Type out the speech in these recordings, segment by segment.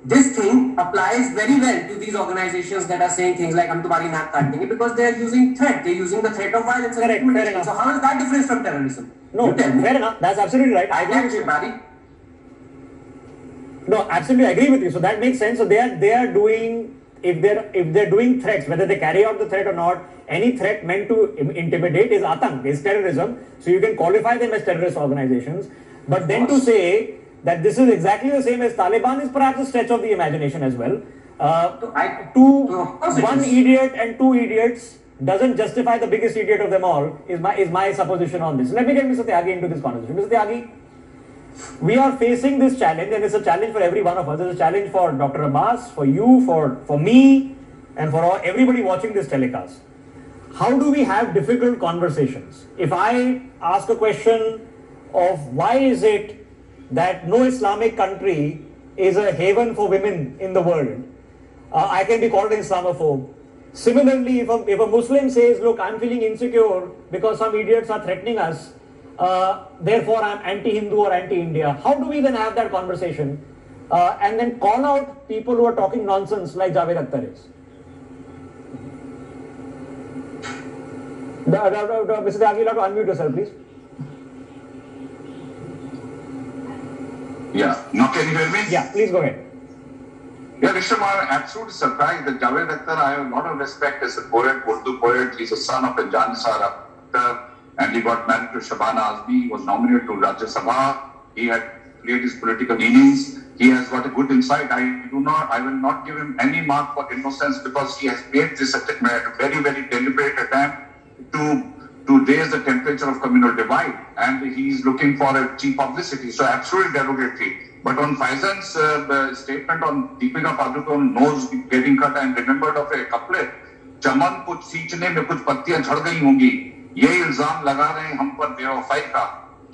this thing applies very well to these organizations that are saying things like "Hum tumhari naak kaat denge," because they are using threat. They're using the threat of violence. Correct. Fair enough. So how is that different from terrorism? No, fair enough. That's absolutely right. I agree with you, Bari. No, absolutely agree with you. So that makes sense. So they are doing, if they're doing threats, whether they carry out the threat or not, any threat meant to intimidate is atang, is terrorism. So you can qualify them as terrorist organizations. But then to say that this is exactly the same as Taliban is perhaps a stretch of the imagination as well. One idiot and two idiots doesn't justify the biggest idiot of them all, is my supposition on this. Let me get Mr. Tyagi into this conversation. Mr. Tyagi, we are facing this challenge, and it's a challenge for every one of us. It's a challenge for Dr. Abbas, for you, for me, and for everybody watching this telecast. How do we have difficult conversations? If I ask a question of why is it that no Islamic country is a haven for women in the world, I can be called an Islamophobe. Similarly, if a Muslim says, look, I'm feeling insecure because some idiots are threatening us, therefore I'm anti-Hindu or anti-India, how do we then have that conversation and then call out people who are talking nonsense like Javed Akhtar is? Mr. Tyagi, you have to unmute yourself, please. Yeah. Now can you hear me? Yeah, please go ahead. Yeah, Rishabh, I'm absolutely surprised that Javed Akhtar, I have a lot of respect as a poet, Urdu poet. He's a son of a Janisar Akhtar, and he got married to Shabana Azmi. He was nominated to Rajya Sabha. He had cleared his political innings. He has got a good insight. I will not give him any mark for innocence because he has made this a very, very deliberate attempt to raise the temperature of communal divide, and he's looking for a cheap publicity. So absolutely derogatory. But on Faisal's statement on Deepika Padukone's nose getting cut, and remembered of a couplet, चमन कुछ सींचने में कुछ पत्तियां झड़ गई होंगी, ये इल्जाम लगा रहे हैं हम पर बेवफाई का,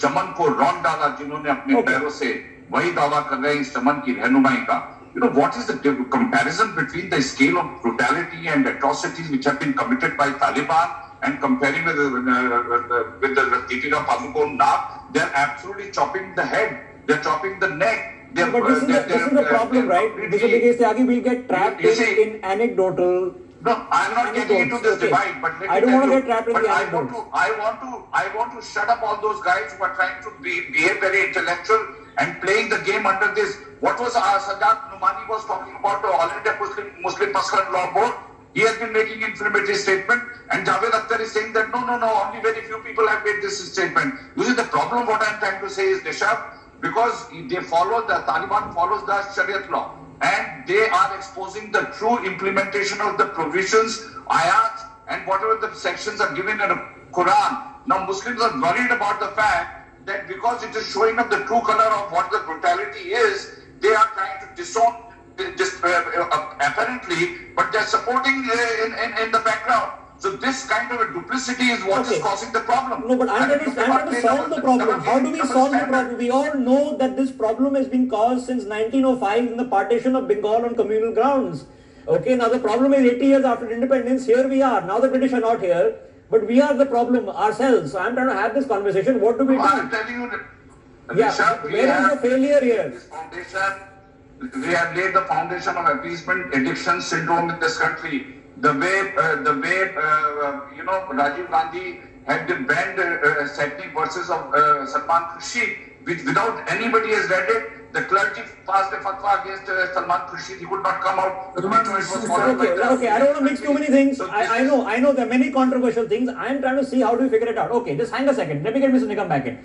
चमन को रौंद डाला जिन्होंने अपने पैरों से, वही दावा कर रहे हैं इस चमन की रहनुमाई का. You know, what is the comparison between the scale of brutality and atrocities which have been committed by Taliban and comparing with the Deepika Padukone now? They're absolutely chopping the head. They're chopping the neck. But this is the problem, right? Mr. Mukesh Tyagi, we get trapped in anecdotal. No, I'm not getting into this divide, but I don't want to get trapped in the anecdotes. I want to shut up all those guys who are trying to behave very intellectual and playing the game under this. What was Sajjad Numani was talking about the All India Muslim Masculine Law Board? He has been making inflammatory statement, and Javed Akhtar is saying that no, only very few people have made this statement. You see, the problem, what I'm trying to say is, Nisha, because the Taliban follows the Shariat law, and they are exposing the true implementation of the provisions, ayats, and whatever the sections are given in the Quran. Now, Muslims are worried about the fact that because it is showing up the true color of what the brutality is, they are trying to disown apparently, but they're supporting in the background. So this kind of a duplicity is what is causing the problem. No, but I'm trying to solve the problem. How do we solve the problem? We all know that this problem has been caused since 1905 in the partition of Bengal on communal grounds. Okay, now the problem is 80 years after independence, here we are. Now the British are not here, but we are the problem ourselves. So I'm trying to have this conversation. What do we do? I'm telling you, where is the failure here? This foundation, we have laid the foundation of appeasement addiction syndrome in this country. The way Rajiv Gandhi had banned sacking verses of Salman Khurshid, which without anybody has read it, the clergy passed a fatwa against Salman Khurshid. He could not come out. Okay, I don't want to mix too many things. I know there are many controversial things. I'm trying to see how do we figure it out. Okay, just hang a second. Let me get Mr. Nikam back in.